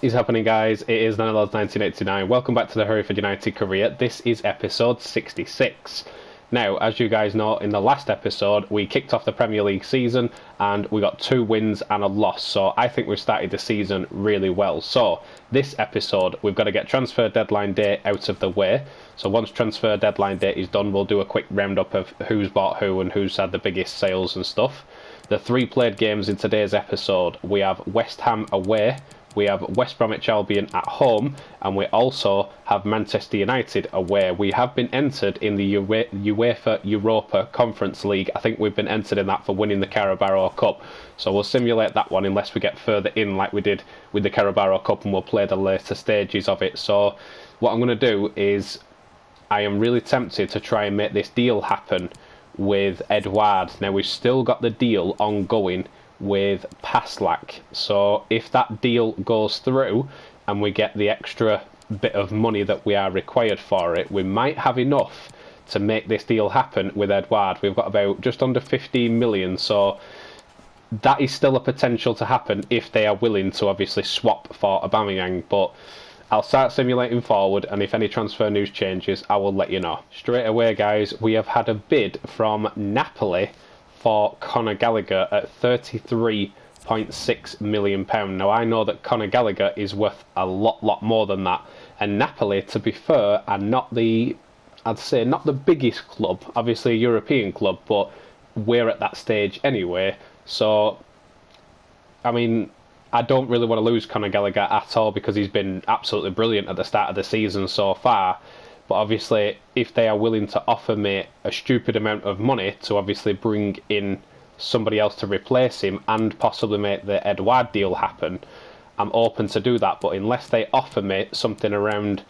is happening, guys? It is Nanelod's 1989. Welcome back to the Hereford United career. This is episode 66. Now, as you guys know, in the last episode, we kicked off the Premier League season and we got 2 wins and a loss. So I think we've started the season really well. So this episode, we've got to get transfer deadline day out of the way. So once transfer deadline day is done, we'll do a quick roundup of who's bought who and who's had the biggest sales and stuff. The 3 played games in today's episode, we have West Ham away, we have West Bromwich Albion at home, and we also have Manchester United away. We have been entered in the Uefa Europa Conference League. I think we've been entered in that for winning the Carabao Cup. So we'll simulate that one unless we get further in like we did with the Carabao Cup, and we'll play the later stages of it. So what I'm going to do is, I am really tempted to try and make this deal happen with Edouard. Now, we've still got the deal ongoing with Paslak, so if that deal goes through and we get the extra bit of money that we are required for it, we might have enough to make this deal happen with Edouard. We've got about just under 15 million, so that is still a potential to happen if they are willing to obviously swap for Aubameyang. But I'll start simulating forward, and if any transfer news changes, I will let you know. Straight away, guys, we have had a bid from Napoli for Conor Gallagher at £33.6 million. Now, I know that Conor Gallagher is worth a lot more than that. And Napoli, to be fair, are not the, I'd say, not the biggest club. Obviously a European club, but we're at that stage anyway. So, I mean, I don't really want to lose Conor Gallagher at all because he's been absolutely brilliant at the start of the season so far. But obviously, if they are willing to offer me a stupid amount of money to obviously bring in somebody else to replace him and possibly make the Edouard deal happen, I'm open to do that. But unless they offer me something around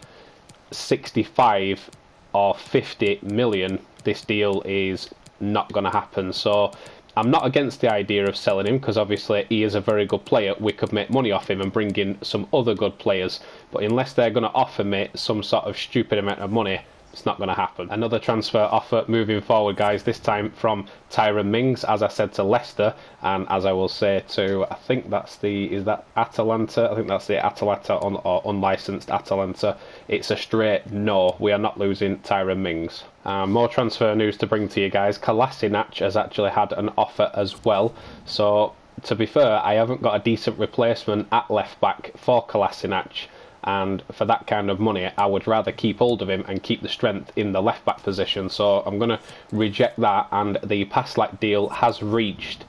65 or 50 million, this deal is not going to happen. So I'm not against the idea of selling him because obviously he is a very good player. We could make money off him and bring in some other good players. But unless they're going to offer me some sort of stupid amount of money, it's not going to happen. Another transfer offer moving forward, guys, this time from Tyrone Mings, as I said to Leicester, and as I will say to, I think that's the, is that Atalanta? I think that's the Atalanta or unlicensed Atalanta. It's a straight no, we are not losing Tyrone Mings. More transfer news to bring to you guys. Kolasinac has actually had an offer as well. So, to be fair, I haven't got a decent replacement at left back for Kolasinac. And for that kind of money, I would rather keep hold of him and keep the strength in the left back position. So I'm going to reject that, and the Paslak deal has reached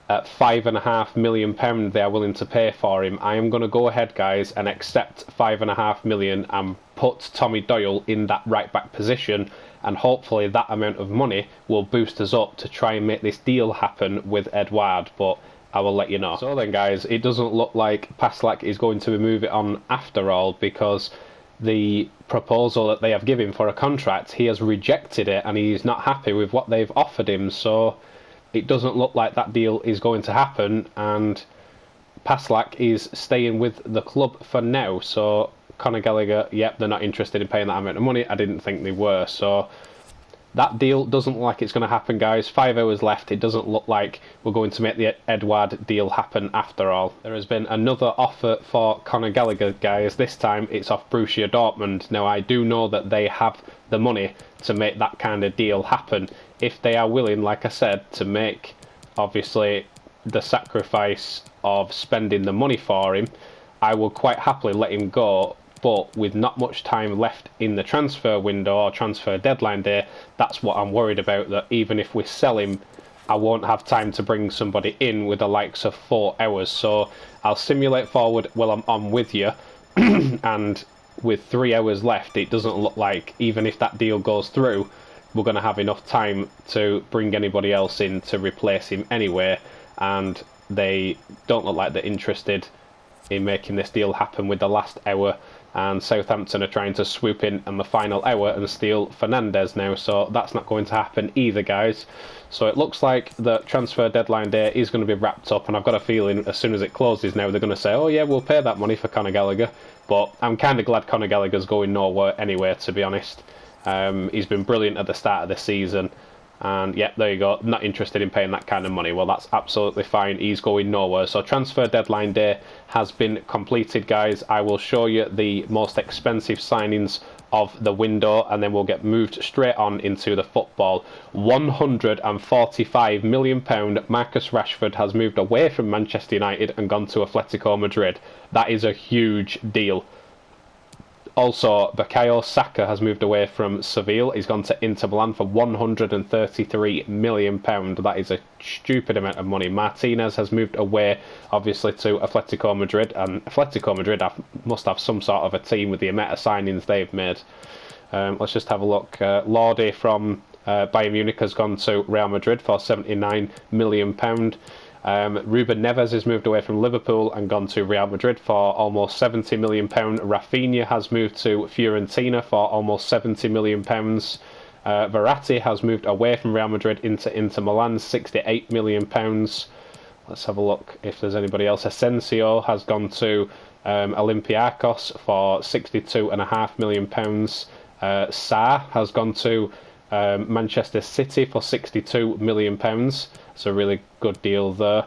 at £5.5 million they are willing to pay for him. I am going to go ahead, guys, and accept £5.5 million and put Tommy Doyle in that right back position, and hopefully that amount of money will boost us up to try and make this deal happen with Edouard. But I will let you know. So then, guys, it doesn't look like Paslak is going to move it on after all, because the proposal that they have given for a contract, he has rejected it and he's not happy with what they've offered him. So it doesn't look like that deal is going to happen, and Paslak is staying with the club for now. So Conor Gallagher, yep, they're not interested in paying that amount of money. I didn't think they were. So that deal doesn't look like it's going to happen, guys. 5 hours left. It doesn't look like we're going to make the Edouard deal happen after all. There has been another offer for Conor Gallagher, guys. This time it's off Borussia Dortmund. Now, I do know that they have the money to make that kind of deal happen. If they are willing, like I said, to make, obviously, the sacrifice of spending the money for him, I will quite happily let him go. But with not much time left in the transfer window or transfer deadline day, that's what I'm worried about, that even if we sell him, I won't have time to bring somebody in with the likes of 4 hours. So I'll simulate forward while I'm on with you. And with 3 hours left, it doesn't look like, even if that deal goes through, we're going to have enough time to bring anybody else in to replace him anyway. And they don't look like they're interested in making this deal happen with the last hour. And Southampton are trying to swoop in the final hour and steal Fernandes now, so that's not going to happen either, guys. So it looks like the transfer deadline day is going to be wrapped up, and I've got a feeling as soon as it closes now, they're going to say, oh yeah, we'll pay that money for Conor Gallagher. But I'm kind of glad Conor Gallagher's going nowhere anyway, to be honest. He's been brilliant at the start of the season, And yeah, there you go. Not interested in paying that kind of money. Well, that's absolutely fine. He's going nowhere. So transfer deadline day has been completed, guys. I will show you the most expensive signings of the window, and then we'll get moved straight on into the football. £145 million. Marcus Rashford has moved away from Manchester United and gone to Atletico Madrid. That is a huge deal. Also, Bukayo Saka has moved away from Seville. He's gone to Inter Milan for £133 million. That is a stupid amount of money. Martinez has moved away, obviously, to Atletico Madrid. And Atletico Madrid must have some sort of a team with the amount of signings they've made. Let's just have a look. Lordi from Bayern Munich has gone to Real Madrid for £79 million. Ruben Neves has moved away from Liverpool and gone to Real Madrid for almost £70 million. Rafinha has moved to Fiorentina for almost £70 million. Verratti has moved away from Real Madrid into Inter Milan, £68 million. Let's have a look if there's anybody else. Asensio has gone to Olympiacos for £62.5 million. Sarr has gone to Manchester City for £62 million. It's a really good deal there.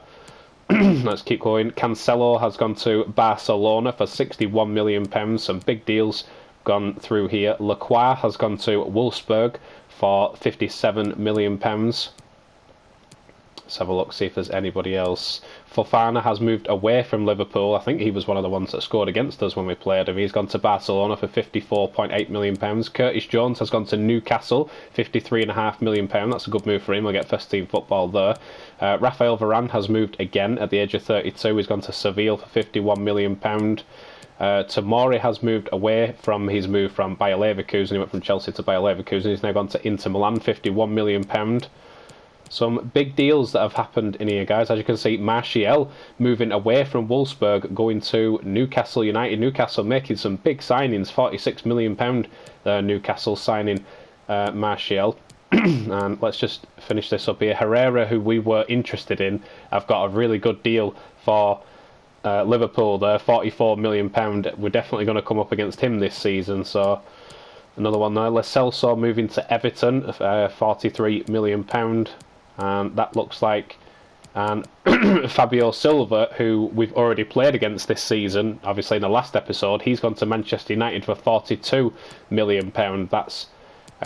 Let's keep going. Cancelo has gone to Barcelona for £61 million. Some big deals gone through here. Lacroix has gone to Wolfsburg for £57 million. Let's have a look, see if there's anybody else. Fofana has moved away from Liverpool. I think he was one of the ones that scored against us when we played him. He's gone to Barcelona for £54.8 million. Curtis Jones has gone to Newcastle, £53.5 million. That's a good move for him. He'll get first team football there. Raphael Varane has moved again at the age of 32. He's gone to Seville for £51 million. Tomori has moved away from his move from Bayer Leverkusen. He went from Chelsea to Bayer Leverkusen. He's now gone to Inter Milan, £51 million. Some big deals that have happened in here, guys. As you can see, Martial moving away from Wolfsburg, going to Newcastle United. Newcastle making some big signings, £46 million Newcastle signing Martial. And let's just finish this up here. Herrera, who we were interested in, have got a really good deal for Liverpool there, £44 million. We're definitely going to come up against him this season, so another one there. Lo Celso moving to Everton, £43 million. And that looks like Fabio Silva, who we've already played against this season, obviously in the last episode, he's gone to Manchester United for £42 million. That's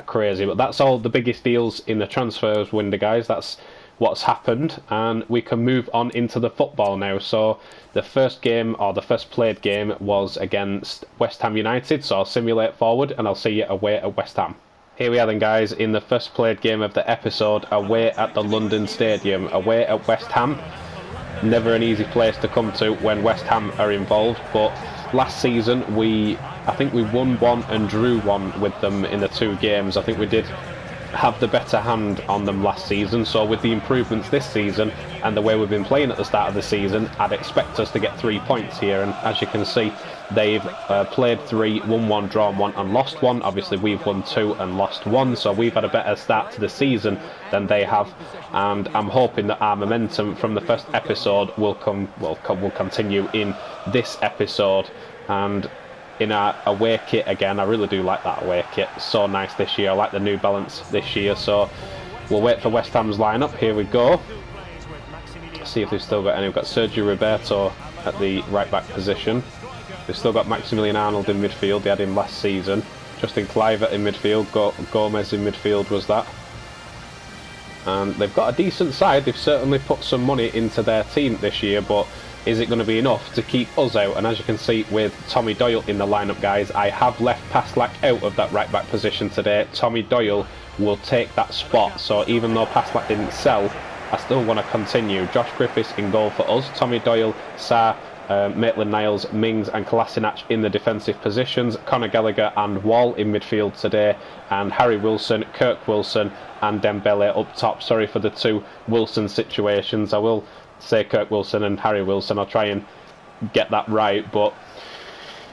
crazy, but that's all the biggest deals in the transfers window, guys. That's what's happened, and we can move on into the football now. So the first game, or the first played game, was against West Ham United, so I'll simulate forward and I'll see you away at West Ham. Here we are then, guys, in the first played game of the episode, away at the London Stadium, away at West Ham. Never an easy place to come to when West Ham are involved, but last season I think we won one and drew one with them in the two games. I think we did have the better hand on them last season, so with the improvements this season and the way we've been playing at the start of the season, I'd expect us to get 3 points here. And as you can see, they've played 3, won 1, drawn 1 and lost 1. Obviously we've won 2 and lost 1, so we've had a better start to the season than they have, and I'm hoping that our momentum from the first episode will continue in this episode. And in our away kit again, I really do like that away kit, so nice this year. I like the New Balance this year, so we'll wait for West Ham's lineup. Here we go. See if they've still got any. We've got Sergio Roberto at the right back position. They've still got Maximilian Arnold in midfield. They had him last season. Justin Kluivert in midfield. Gomez in midfield was that. And they've got a decent side. They've certainly put some money into their team this year, but is it going to be enough to keep us out? And as you can see with Tommy Doyle in the lineup, guys, I have left Paslak out of that right back position today. Tommy Doyle will take that spot, so even though Paslak didn't sell, I still want to continue. Josh Griffiths in goal for us. Tommy Doyle, Sarr, Maitland-Niles, Mings and Kolasinac in the defensive positions. Conor Gallagher and Wall in midfield today, and Harry Wilson, Kirk Wilson and Dembele up top. Sorry for the two Wilson situations. I will say Kirk Wilson and Harry Wilson. I'll try and get that right, but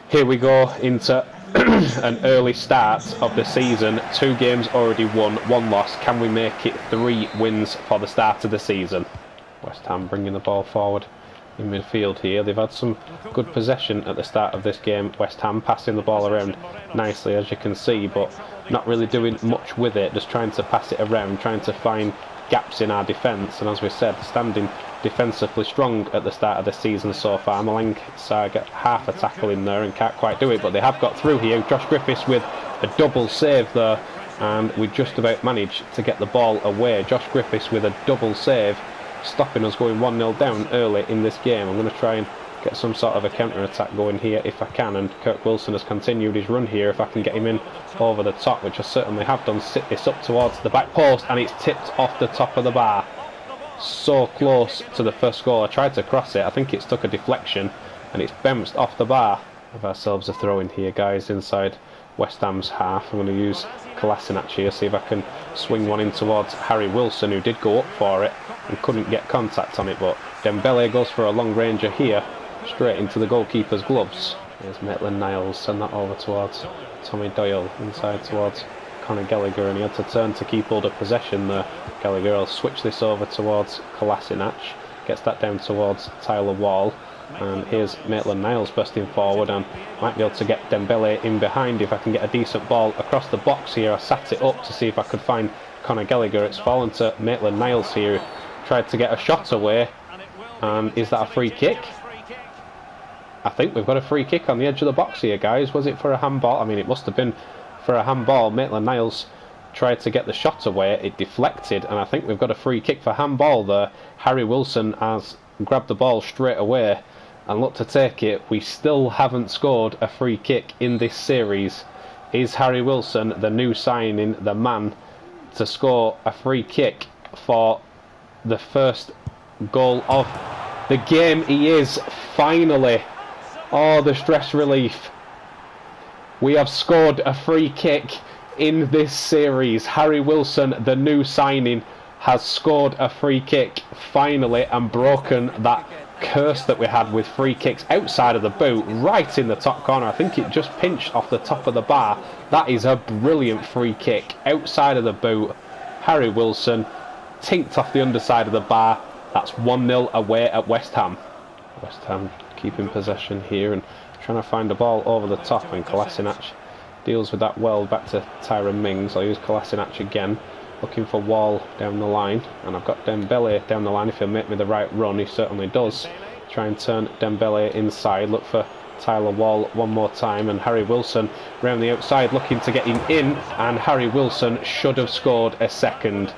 here we go into an early start of the season. 2 games already won, 1 loss. Can we make it 3 wins for the start of the season? West Ham bringing the ball forward in midfield here. They've had some good possession at the start of this game. West Ham passing the ball around nicely, as you can see, but not really doing much with it, just trying to pass it around, trying to find gaps in our defence. And as we said, standing defensively strong at the start of the season so far. Malanga get half a tackle in there and can't quite do it, but they have got through here. Josh Griffiths with a double save there, and we just about managed to get the ball away. Josh Griffiths with a double save, stopping us going 1-0 down early in this game. I'm going to try and get some sort of a counter-attack going here if I can, and Kirk Wilson has continued his run here. If I can get him in over the top, which I certainly have done, sit this up towards the back post, and it's tipped off the top of the bar. So close to the first goal. I tried to cross it, I think it's took a deflection, and it's bounced off the bar. Have ourselves a throw in here, guys, inside West Ham's half. I'm going to use Kolasinac here, see if I can swing one in towards Harry Wilson, who did go up for it and couldn't get contact on it, but Dembele goes for a long ranger here, straight into the goalkeeper's gloves. There's Maitland-Niles, send that over towards Tommy Doyle, inside towards Conor Gallagher, and he had to turn to keep hold of possession there. Gallagher will switch this over towards Kolasinac, gets that down towards Tyler Wall, and here's Maitland-Niles bursting forward, and might be able to get Dembele in behind if I can get a decent ball across the box here. I sat it up to see if I could find Conor Gallagher. It's fallen to Maitland-Niles here, tried to get a shot away, and is that a free kick? I think we've got a free kick on the edge of the box here, guys. Was it for a handball? I mean, it must have been for a handball. Maitland-Niles tried to get the shot away, it deflected, and I think we've got a free kick for handball there. Harry Wilson has grabbed the ball straight away and looked to take it. We still haven't scored a free kick in this series. Is Harry Wilson the new signing, the man to score a free kick for the first goal of the game? He is, finally. Oh, the stress relief. We have scored a free kick in this series. Harry Wilson, the new signing, has scored a free kick finally and broken that curse that we had with free kicks outside of the boot, right in the top corner. I think it just pinched off the top of the bar. That is a brilliant free kick outside of the boot. Harry Wilson tinked off the underside of the bar. That's 1-0 away at West Ham. West Ham keeping possession here and trying to find the ball over the top, and Kolasinac deals with that well. Back to Tyrone Mings. I'll use Kolasinac again, looking for Wall down the line, and I've got Dembele down the line. If he'll make me the right run, he certainly does. Try and turn Dembele inside, look for Tyler Wall one more time, and Harry Wilson round the outside looking to get him in, and Harry Wilson should have scored a second.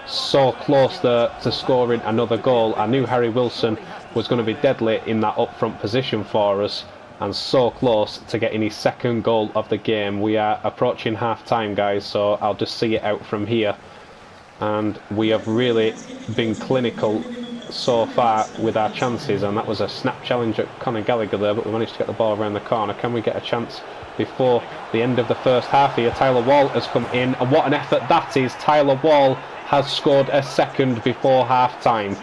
So close there to scoring another goal. I knew Harry Wilson was going to be deadly in that up front position for us, and so close to getting his second goal of the game. We are approaching half time, guys, so I'll just see it out from here. And we have really been clinical so far with our chances, and that was a snap challenge at Conor Gallagher there, but we managed to get the ball around the corner. Can we get a chance before the end of the first half here? Tyler Wall has come in, and what an effort that is. Tyler Wall has scored a second before half time.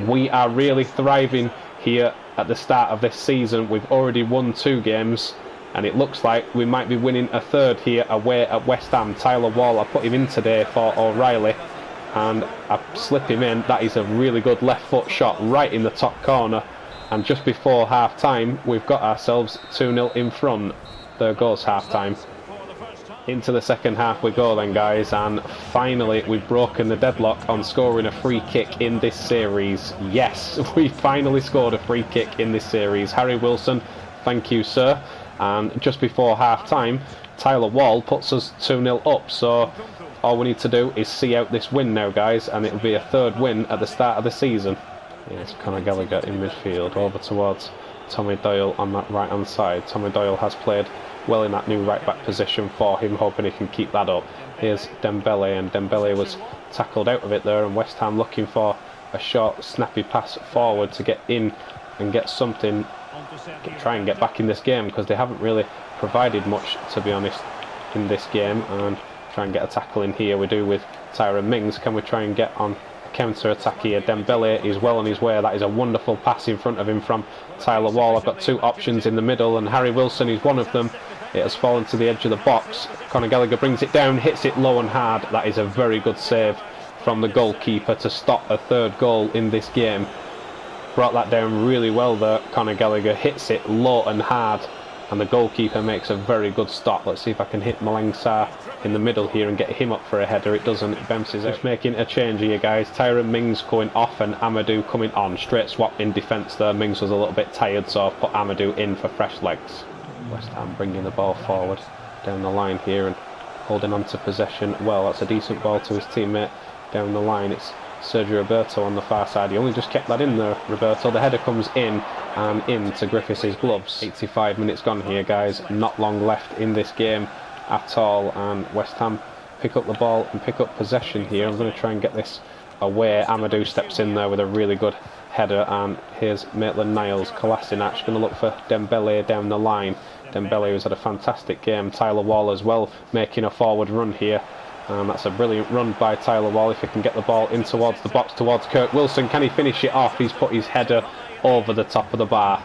We are really thriving here at the start of this season. We've already won 2 games, and it looks like we might be winning a third here away at West Ham. Tyler Wall, I put him in today for O'Reilly, and I slip him in. That is a really good left foot shot right in the top corner, and just before half time we've got ourselves 2-0 in front. There goes half time. Into the second half we go then, guys, and finally we've broken the deadlock on scoring a free kick in this series. Yes, we finally scored a free kick in this series. Harry Wilson, thank you, sir. And just before half time, Tyler Wall puts us 2-0 up, so all we need to do is see out this win now, guys, and it'll be a third win at the start of the season. Yes, Conor Gallagher in midfield, over towards Tommy Doyle on that right hand side. Tommy Doyle has played well in that new right back position for him, hoping he can keep that up. Here's Dembele, and Dembele was tackled out of it there, and West Ham looking for a short snappy pass forward to get in and get something, try and get back in this game, because they haven't really provided much, to be honest, in this game. And try and get a tackle in here, we do with Tyrone Mings. Can we try and get on a counter attack here? Dembele is well on his way. That is a wonderful pass in front of him from Tyler Wall. I've got 2 options in the middle, and Harry Wilson is one of them. It has fallen to the edge of the box. Conor Gallagher brings it down, hits it low and hard. That is a very good save from the goalkeeper to stop a third goal in this game. Brought that down really well there. Conor Gallagher hits it low and hard, and the goalkeeper makes a very good stop. Let's see if I can hit Malang Sarr in the middle here and get him up for a header. It doesn't. It bounces out. Just making a change here, guys. Tyrone Mings going off and Amadou coming on. Straight swap in defence there. Mings was a little bit tired, so I've put Amadou in for fresh legs. West Ham bringing the ball forward down the line here and holding on to possession. Well, that's a decent ball to his teammate down the line. It's Sergio Roberto on the far side. He only just kept that in there, Roberto. The header comes in and into Griffiths' gloves. 85 minutes gone here, guys. Not long left in this game at all, and West Ham pick up the ball and pick up possession here. I'm going to try and get this away. Amadou steps in there with a really good header, and here's Maitland-Niles. Kolasinac going to look for Dembele down the line. Dembele, who's had a fantastic game. Tyler Wall as well, making a forward run here. That's a brilliant run by Tyler Wall. If he can get the ball in towards the box, towards Kirk Wilson. Can he finish it off? He's put his header over the top of the bar.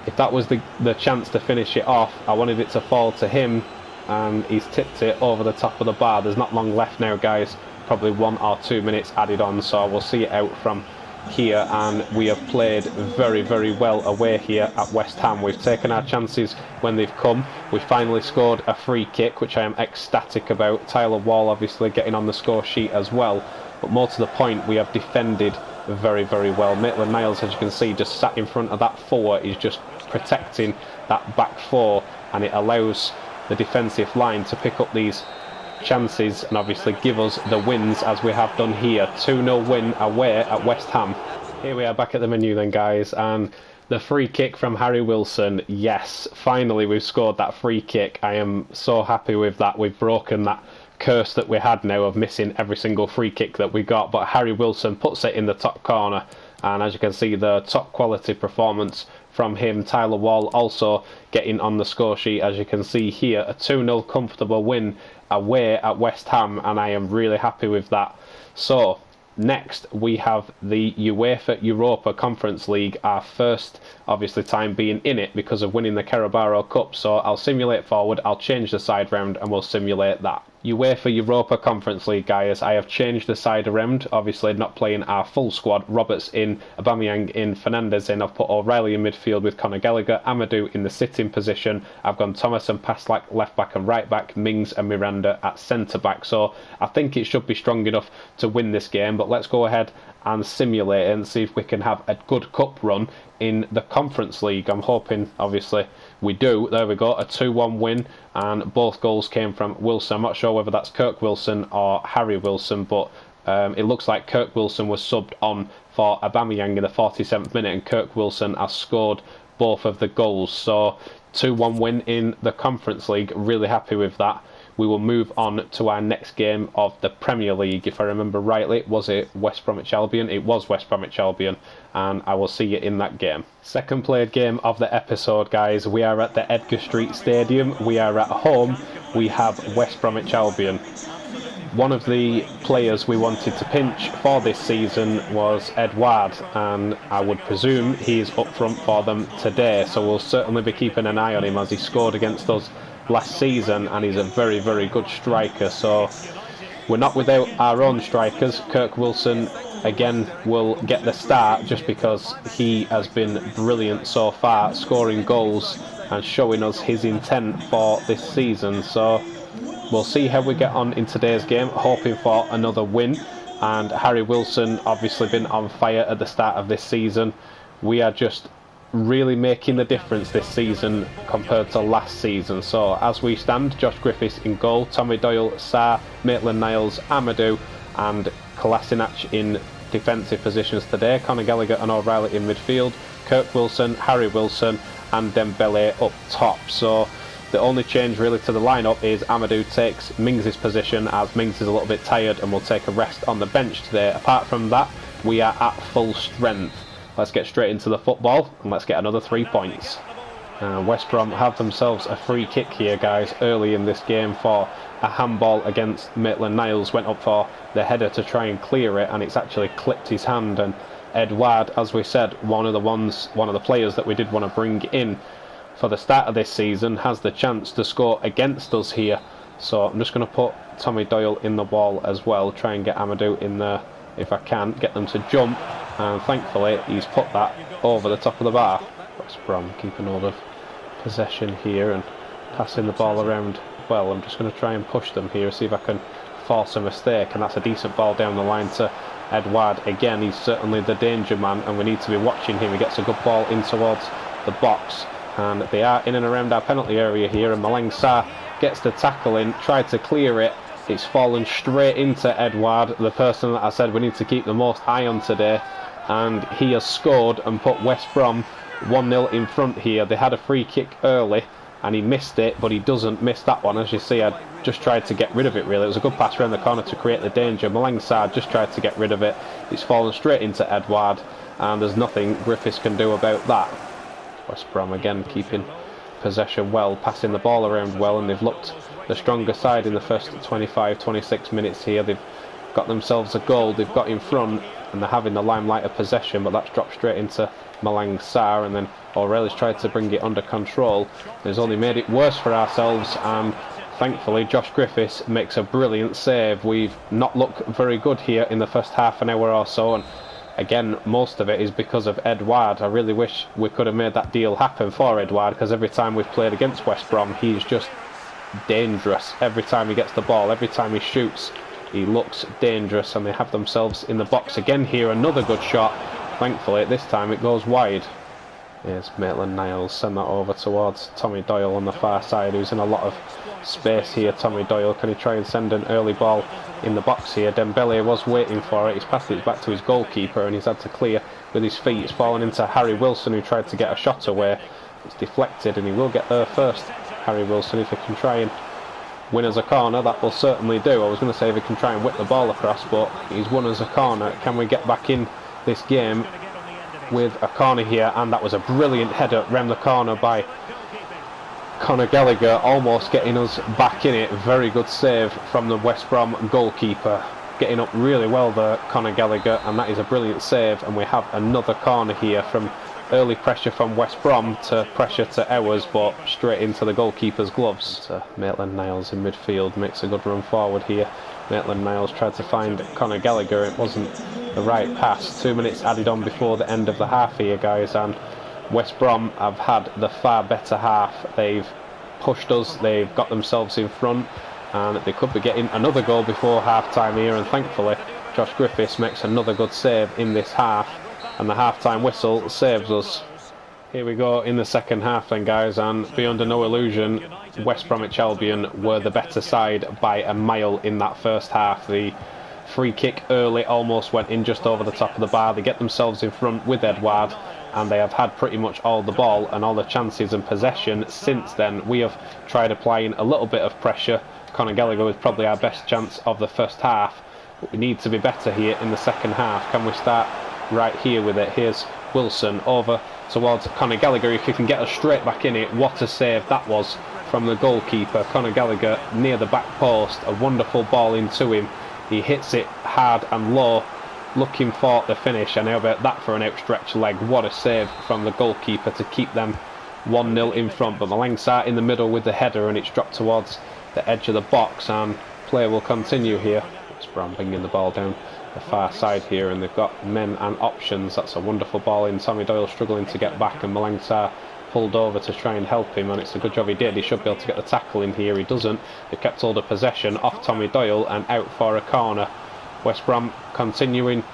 If that was the chance to finish it off, I wanted it to fall to him, and he's tipped it over the top of the bar. There's not long left now, guys. Probably 1 or 2 minutes added on, so we'll see it out from here, and we have played very, very well away here at West Ham. We've taken our chances when they've come. We finally scored a free kick, which I am ecstatic about. Tyler Wall obviously getting on the score sheet as well, but more to the point, we have defended very, very well. Maitland-Niles, as you can see, just sat in front of that four. He's just protecting that back four, and it allows the defensive line to pick up these chances and obviously give us the wins, as we have done here. 2-0 win away at West Ham. Here we are back at the menu then, guys, and the free kick from Harry Wilson. Yes, finally we've scored that free kick. I am so happy with that. We've broken that curse that we had now of missing every single free kick that we got, but Harry Wilson puts it in the top corner, and as you can see, the top quality performance from him. Tyler Wall also getting on the score sheet, as you can see here. A 2-0 comfortable win away at West Ham, and I am really happy with that. So next we have the UEFA Europa Conference League, our first obviously time being in it because of winning the Carabao Cup. So I'll simulate forward, I'll change the side round, and we'll simulate that. UEFA Europa Conference League, guys. I have changed the side around, obviously not playing our full squad. Roberts in, Aubameyang in, Fernandes in. I've put O'Reilly in midfield with Conor Gallagher, Amadou in the sitting position. I've gone Thomas and Paslak left back and right back, Mings and Miranda at centre back. So I think it should be strong enough to win this game, but let's go ahead and simulate it and see if we can have a good cup run in the Conference League. I'm hoping, obviously, we do. There we go, a 2-1 win, and both goals came from Wilson. I'm not sure whether that's Kirk Wilson or Harry Wilson, but it looks like Kirk Wilson was subbed on for Aubameyang in the 47th minute, and Kirk Wilson has scored both of the goals. So 2-1 win in the Conference League. Really happy with that. We will move on to our next game of the Premier League. If I remember rightly, was it West Bromwich Albion? It was West Bromwich Albion, and I will see you in that game. Second played game of the episode, guys. We are at the Edgar Street Stadium. We are at home. We have West Bromwich Albion. One of the players we wanted to pinch for this season was Edouard, and I would presume he's up front for them today, so we'll certainly be keeping an eye on him, as he scored against us last season, and he's a very, very good striker. So we're not without our own strikers. Kirk Wilson again will get the start just because he has been brilliant so far, scoring goals and showing us his intent for this season. So we'll see how we get on in today's game, hoping for another win. And Harry Wilson obviously been on fire at the start of this season. We are just really making the difference this season compared to last season. So as we stand, Josh Griffiths in goal, Tommy Doyle, Sarr, Maitland-Niles, Amadou and Kolasinac in defensive positions today. Conor Gallagher and O'Reilly in midfield, Kirk Wilson, Harry Wilson and Dembele up top. So the only change really to the lineup is Amadou takes Mings' position, as Mings is a little bit tired and will take a rest on the bench today. Apart from that, we are at full strength. Let's get straight into the football and let's get another 3 points. West Brom have themselves a free kick here, guys, early in this game for a handball against Maitland-Niles. Went up for the header to try and clear it, and it's actually clipped his hand. And Edouard, as we said, one of the players that we did want to bring in for the start of this season, has the chance to score against us here. So I'm just going to put Tommy Doyle in the wall as well, try and get Amadou in there if I can, get them to jump, and thankfully he's put that over the top of the bar. West Brom keeping hold of possession here and passing the ball around well. I'm just going to try and push them here, see if I can force a mistake, and that's a decent ball down the line to Edouard. Again, he's certainly the danger man, and we need to be watching him. He gets a good ball in towards the box, and they are in and around our penalty area here, and Malang Sarr gets the tackle in, tried to clear it. It's fallen straight into Edouard, the person that I said we need to keep the most eye on today, and he has scored and put West Brom 1-0 in front here. They had a free kick early and he missed it, but he doesn't miss that one. As you see, I just tried to get rid of it really. It was a good pass around the corner to create the danger. Malang Sarr just tried to get rid of it. It's fallen straight into Edouard, and there's nothing Griffiths can do about that. West Brom again keeping possession well, passing the ball around well, and they've looked the stronger side in the first 25-26 minutes here. They've got themselves a goal, they've got in front, and they're having the limelight of possession, but that's dropped straight into Malang Sarr, and then Aureli's tried to bring it under control. It's only made it worse for ourselves, and thankfully Josh Griffiths makes a brilliant save. We've not looked very good here in the first half an hour or so, and again, most of it is because of Edouard. I really wish we could have made that deal happen for Edouard, because every time we've played against West Brom, he's just dangerous. Every time he gets the ball, every time he shoots, he looks dangerous, and they have themselves in the box again here. Another good shot. Thankfully, this time it goes wide. Here's Maitland-Niles, send that over towards Tommy Doyle on the far side, who's in a lot of space here. Tommy Doyle, can he try and send an early ball in the box here? Dembele was waiting for it, he's passed it back to his goalkeeper, and he's had to clear with his feet. It's fallen into Harry Wilson, who tried to get a shot away. It's deflected, and he will get there first. Harry Wilson, if he can try and win as a corner, that will certainly do. I was going to say if he can try and whip the ball across, but he's won as a corner. Can we get back in this game with a corner here? And that was a brilliant header round the corner by Conor Gallagher, almost getting us back in it. Very good save from the West Brom goalkeeper, getting up really well there, Conor Gallagher, and that is a brilliant save. And we have another corner here from early pressure from West Brom to pressure to ours, but straight into the goalkeeper's gloves. Maitland-Niles in midfield makes a good run forward here. Maitland-Niles tried to find Conor Gallagher, it wasn't the right pass. 2 minutes added on before the end of the half here, guys, and West Brom have had the far better half. They've pushed us, they've got themselves in front, and they could be getting another goal before half time here, and thankfully Josh Griffiths makes another good save in this half, and the half-time whistle saves us. Here we go in the second half then, guys, and be under no illusion, West Bromwich Albion were the better side by a mile in that first half. The free kick early almost went in just over the top of the bar. They get themselves in front with Edouard, and they have had pretty much all the ball and all the chances and possession since then. We have tried applying a little bit of pressure. Conor Gallagher was probably our best chance of the first half, but we need to be better here in the second half. Can we start right here with it? Here's Wilson over towards Conor Gallagher. If he can get us straight back in it, what a save that was from the goalkeeper. Conor Gallagher near the back post, a wonderful ball into him. He hits it hard and low, looking for the finish, and how about that for an outstretched leg? What a save from the goalkeeper to keep them 1-0 in front. But Malang Sarr in the middle with the header, and it's dropped towards the edge of the box, and play will continue here. West Brom bringing the ball down the far side here, and they've got men and options. That's a wonderful ball in. Tommy Doyle struggling to get back, and Malang Sarr pulled over to try and help him, and it's a good job he did. He should be able to get the tackle in here. He doesn't. They kept hold of possession off Tommy Doyle and out for a corner. West Brom continuing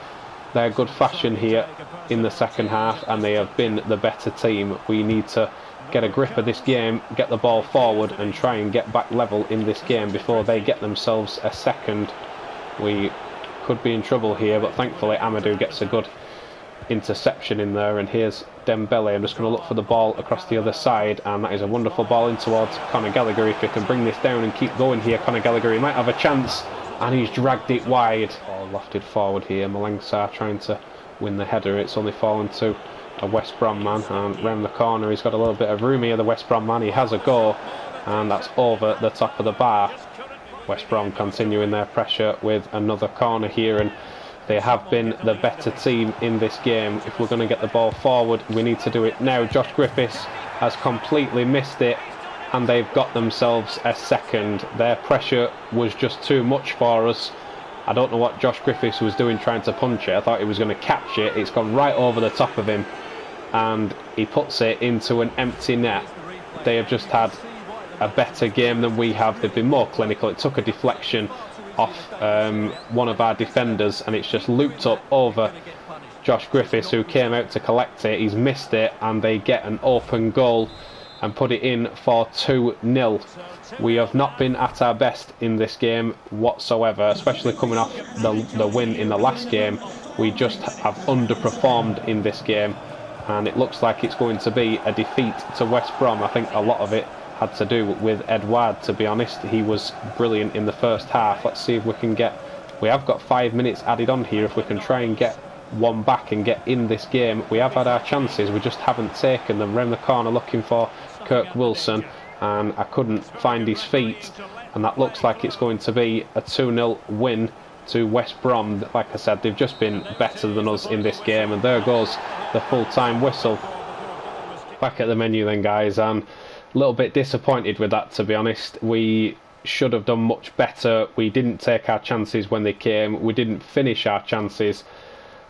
their good fashion here in the second half, and they have been the better team. We need to get a grip of this game, get the ball forward, and try and get back level in this game before they get themselves a second. We could be in trouble here, but thankfully Amadou gets a good interception in there, and here's Dembele. I'm just going to look for the ball across the other side, and that is a wonderful ball in towards Conor Gallagher. If he can bring this down and keep going here, Conor Gallagher, he might have a chance, and he's dragged it wide. Ball lofted forward here. Malang Sarr trying to win the header. It's only fallen to a West Brom man, and round the corner he's got a little bit of room here, the West Brom man. He has a go, and that's over the top of the bar. West Brom continuing their pressure with another corner here, and they have been the better team in this game. If we're going to get the ball forward, we need to do it now. Josh Griffiths has completely missed it, and they've got themselves a second. Their pressure was just too much for us. I don't know what Josh Griffiths was doing trying to punch it. I thought he was going to catch it. It's gone right over the top of him, and he puts it into an empty net. they have just had a better game than we have. They've been more clinical. It took a deflection off one of our defenders, and it's just looped up over Josh Griffiths, who came out to collect it. He's missed it, and they get an open goal and put it in for 2-0. We have not been at our best in this game whatsoever, especially coming off the win in the last game. We just have underperformed in this game, and it looks like it's going to be a defeat to West Brom. I think a lot of it had to do with Edouard, to be honest. He was brilliant in the first half. Let's see if we can get... We have got 5 minutes added on here. If we can try and get one back and get in this game. We have had our chances, we just haven't taken them. Round the corner looking for Kirk Wilson, and I couldn't find his feet, and that looks like it's going to be a 2-0 win to West Brom. Like I said, they've just been better than us in this game, and there goes the full-time whistle. Back at the menu then, guys, and a little bit disappointed with that, to be honest. We should have done much better. We didn't take our chances when they came, we didn't finish our chances,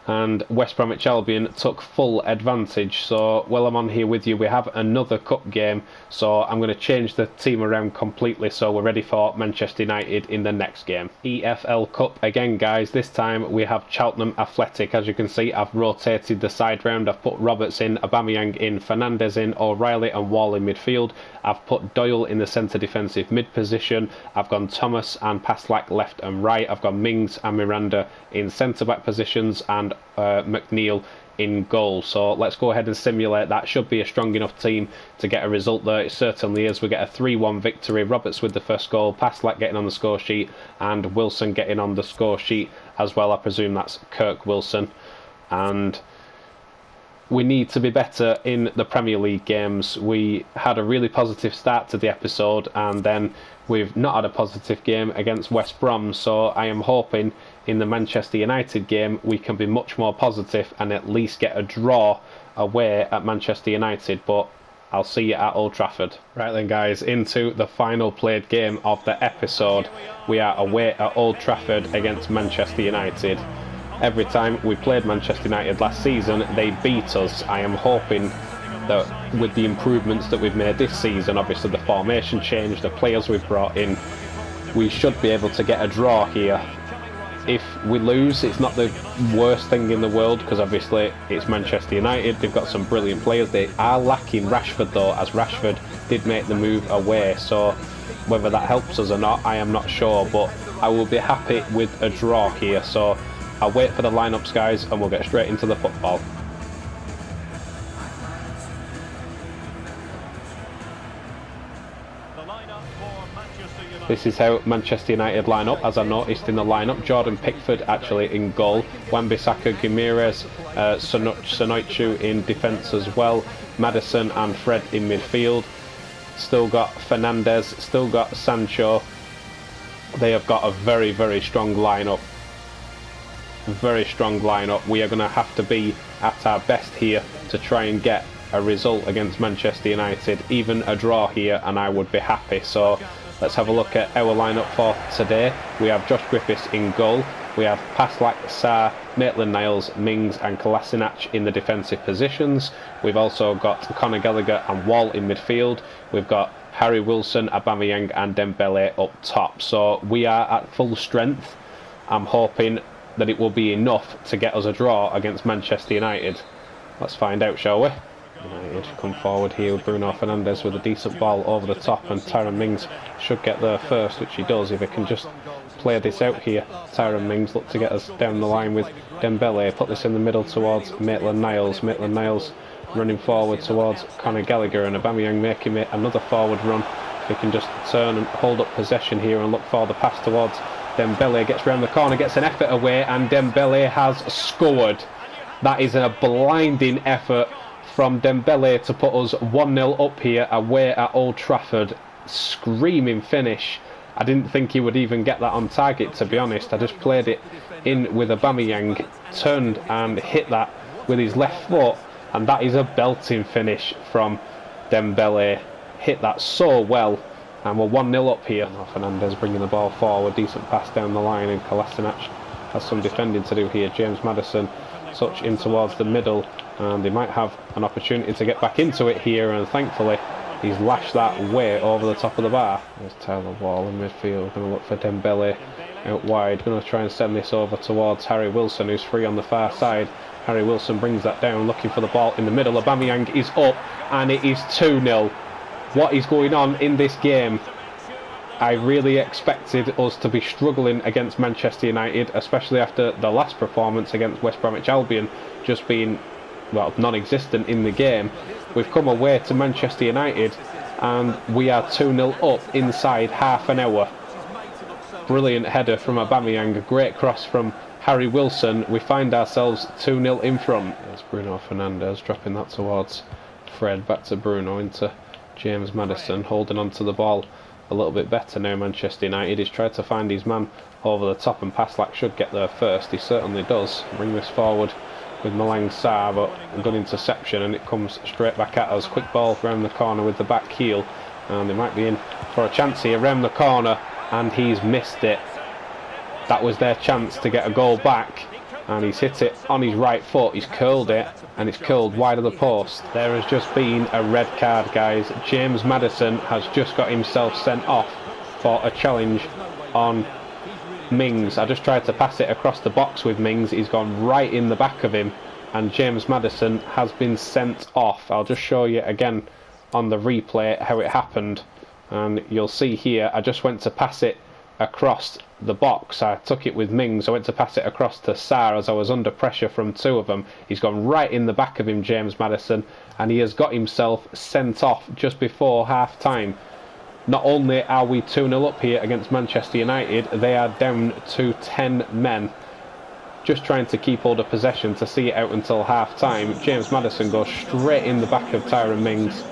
and West Bromwich Albion took full advantage. So while I'm on here with you, we have another cup game, so I'm going to change the team around completely so we're ready for Manchester United in the next game. EFL Cup again, guys. This time we have Cheltenham Athletic. As you can see, I've rotated the side round. I've put Roberts in, Aubameyang in, Fernandes in, O'Reilly and Wall in midfield. I've put Doyle in the centre defensive mid position. I've gone Thomas and Paslak left and right. I've got Mings and Miranda in centre back positions, and McNeil in goal. So let's go ahead and simulate that. Should be a strong enough team to get a result there. It certainly is. We get a 3-1 victory. Roberts with the first goal, Paslak getting on the score sheet, and Wilson getting on the score sheet as well. I presume that's Kirk Wilson. And we need to be better in the Premier League games. We had a really positive start to the episode, and then we've not had a positive game against West Brom, so I am hoping in the Manchester United game we can be much more positive and at least get a draw away at Manchester United, but I'll see you at Old Trafford. Right then, guys, into the final played game of the episode. We are away at Old Trafford against Manchester United. Every time we played Manchester United last season, they beat us. I am hoping that with the improvements that we've made this season, obviously the formation change, the players we've brought in, we should be able to get a draw here. If we lose, it's not the worst thing in the world, because obviously it's Manchester United. They've got some brilliant players. They are lacking Rashford though, as Rashford did make the move away, so whether that helps us or not, I am not sure, but I will be happy with a draw here. So I'll wait for the lineups, guys, and we'll get straight into the football. This is how Manchester United line up, as I noticed in the lineup. Jordan Pickford actually in goal, Wan-Bissaka, Guimaraes, Sonoichu in defence as well, Maddison and Fred in midfield. Still got Fernandes, still got Sancho. They have got a very, very strong lineup. Very strong lineup. We are going to have to be at our best here to try and get a result against Manchester United. Even a draw here and I would be happy. So let's have a look at our lineup for today. We have Josh Griffiths in goal. We have Paslak, Sarr, Maitland-Niles, Mings and Kolasinac in the defensive positions. We've also got Conor Gallagher and Wall in midfield. We've got Harry Wilson, Aubameyang and Dembele up top. So we are at full strength. I'm hoping that it will be enough to get us a draw against Manchester United. Let's find out, shall we? United come forward here with Bruno Fernandes with a decent ball over the top, and Tyrone Mings should get there first, which he does if he can just play this out here. Tyrone Mings look to get us down the line with Dembele, put this in the middle towards Maitland-Niles. Maitland-Niles running forward towards Conor Gallagher, and Aubameyang making it another forward run. If he can just turn and hold up possession here and look for the pass towards Dembele, gets round the corner, gets an effort away, and Dembele has scored. That is a blinding effort from Dembele to put us 1-0 up here away at Old Trafford. Screaming finish. I didn't think he would even get that on target, to be honest. I just played it in with Aubameyang, turned and hit that with his left foot, and that is a belting finish from Dembele. Hit that so well, and we're 1-0 up here. Fernandes bringing the ball forward, decent pass down the line, and Kolasinac has some defending to do here. James Maddison touch in towards the middle, and they might have an opportunity to get back into it here, and thankfully He's lashed that way over the top of the bar. There's Tyler Wall in midfield. Going to look for Dembele out wide. Going to try and send this over towards Harry Wilson, who's free on the far side. Harry Wilson brings that down, looking for the ball in the middle. Aubameyang is up, and it is 2-0. What is going on in this game? I really expected us to be struggling against Manchester United, especially after the last performance against West Bromwich Albion just being, well, non-existent in the game. We've come away to Manchester United and we are 2-0 up inside half an hour. Brilliant header from Aubameyang, a great cross from Harry Wilson. We find ourselves 2-0 in front. There's Bruno Fernandes dropping that towards Fred, back to Bruno, into James Maddison, holding on to the ball a little bit better now. Manchester United, he's tried to find his man over the top, and Paslak should get there first. He certainly does. Bring this forward with Malang Sarr, but a good interception, and it comes straight back at us. Quick ball round the corner with the back heel, and they might be in for a chance here round the corner, and he's missed it. That was their chance to get a goal back, and he's hit it on his right foot. He's curled it, and it's curled wide of the post. There has just been a red card, guys. James Maddison has just got himself sent off for a challenge on Mings. I just tried to pass it across the box with Mings. He's gone right in the back of him, and James Maddison has been sent off. I'll just show you again on the replay how it happened, and you'll see here I just went to pass it across the box. I took it with Mings. I went to pass it across to Sarr as I was under pressure from two of them. He's gone right in the back of him, James Maddison, and he has got himself sent off just before half time. Not only are we 2-0 up here against Manchester United, they are down to 10 men, just trying to keep hold of possession to see it out until half time. James Maddison goes straight in the back of Tyrone Mings,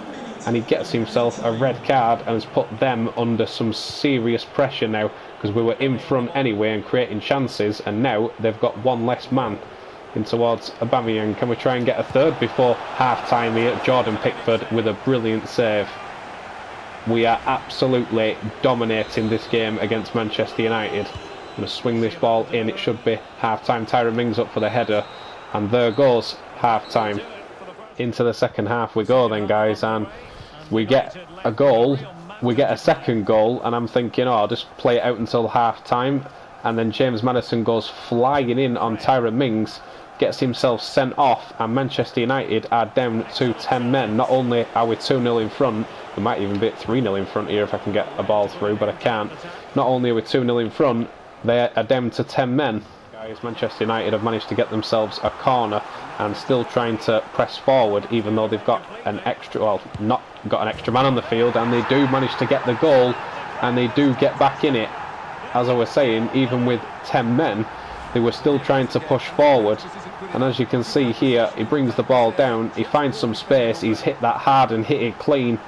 and he gets himself a red card and has put them under some serious pressure now, because we were in front anyway and creating chances, and now they've got one less man in towards Aubameyang. Can we try and get a third before half time here? Jordan Pickford with a brilliant save. We are absolutely dominating this game against Manchester United. I'm going to swing this ball in. It should be half time. Tyrone Mings up for the header, and there goes half time. Into the second half we go then, guys, and we get a goal. We get a second goal, and I'm thinking, oh, I'll just play it out until half time. And then James Maddison goes flying in on Tyrone Mings, gets himself sent off, and Manchester United are down to 10 men. Not only are we 2-0 in front, we might even be 3-0 in front here if I can get a ball through, but I can't. Not only are we 2-0 in front, they are down to 10 men. Guys, Manchester United have managed to get themselves a corner and still trying to press forward, even though they've got an extra, well, not got an extra man on the field, and they do manage to get the goal, and they do get back in it. As I was saying, even with 10 men, they were still trying to push forward, and as you can see here, he brings the ball down, he finds some space, he's hit that hard and hit it clean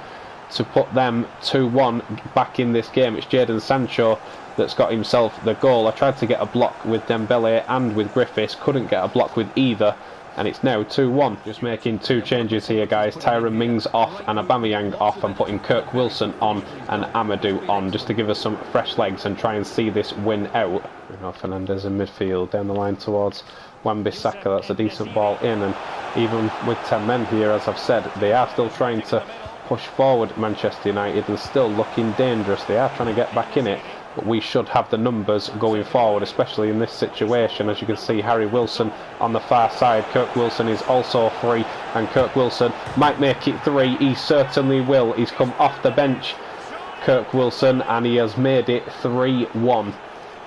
to put them 2-1 back in this game. It's Jadon Sancho that's got himself the goal. I tried to get a block with Dembele and with Griffiths, couldn't get a block with either, and it's now 2-1. Just making two changes here, guys. Tyrone Mings off and Aubameyang off, and putting Kirk Wilson on and Amadou on, just to give us some fresh legs and try and see this win out. Bruno Fernandes in midfield, down the line towards Wan-Bissaka. That's a decent ball in, and even with 10 men here, as I've said, they are still trying to push forward Manchester United and still looking dangerous. They are trying to get back in it, but we should have the numbers going forward, especially in this situation. As you can see, Harry Wilson on the far side. Kirk Wilson is also free, and Kirk Wilson might make it 3. He certainly will. He's come off the bench, Kirk Wilson, and he has made it 3-1.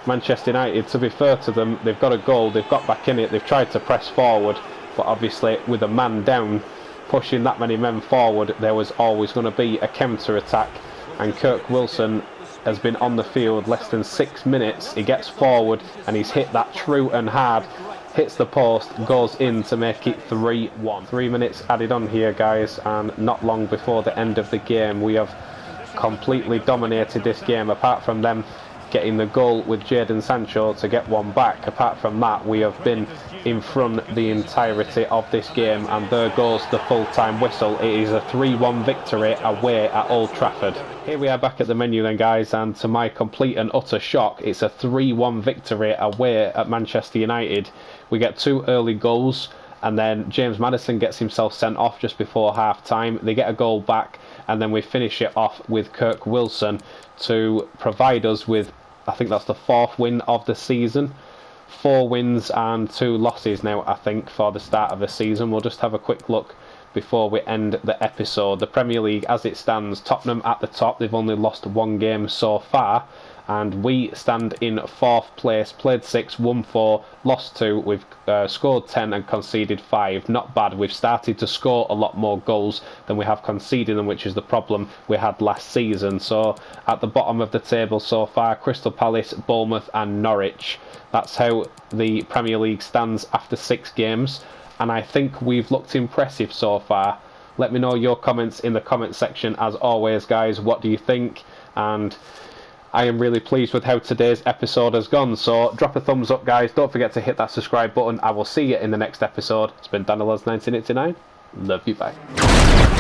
Manchester United, to be fair to them, they've got a goal, they've got back in it, they've tried to press forward, but obviously with a man down, pushing that many men forward, there was always going to be a counter-attack, and Kirk Wilson has been on the field less than 6 minutes. He gets forward and he's hit that true and hard, hits the post, goes in to make it 3-1. 3 minutes added on here, guys, and not long before the end of the game. We have completely dominated this game. Apart from them getting the goal with Jadon Sancho to get one back, apart from that, we have been in front the entirety of this game, and there goes the full-time whistle. It is a 3-1 victory away at Old Trafford. Here we are back at the menu then, guys, and to my complete and utter shock, it's a 3-1 victory away at Manchester United. We get 2 early goals, and then James Maddison gets himself sent off just before half time. They get a goal back, and then we finish it off with Kirk Wilson to provide us with, I think that's the 4th win of the season. 4 wins and 2 losses now, I think, for the start of the season. We'll just have a quick look before we end the episode. The Premier League, as it stands, Tottenham at the top. They've only lost 1 game so far, and we stand in 4th place. Played 6, won 4, lost 2. We've scored 10 and conceded 5. Not bad. We've started to score a lot more goals than we have conceded them, which is the problem we had last season. So at the bottom of the table so far, Crystal Palace, Bournemouth and Norwich. That's how the Premier League stands after 6 games, and I think we've looked impressive so far. Let me know your comments in the comment section. As always, guys, what do you think? And I am really pleased with how today's episode has gone, so drop a thumbs up, guys. Don't forget to hit that subscribe button. I will see you in the next episode. It's been Daniel's 1989. Love you, bye.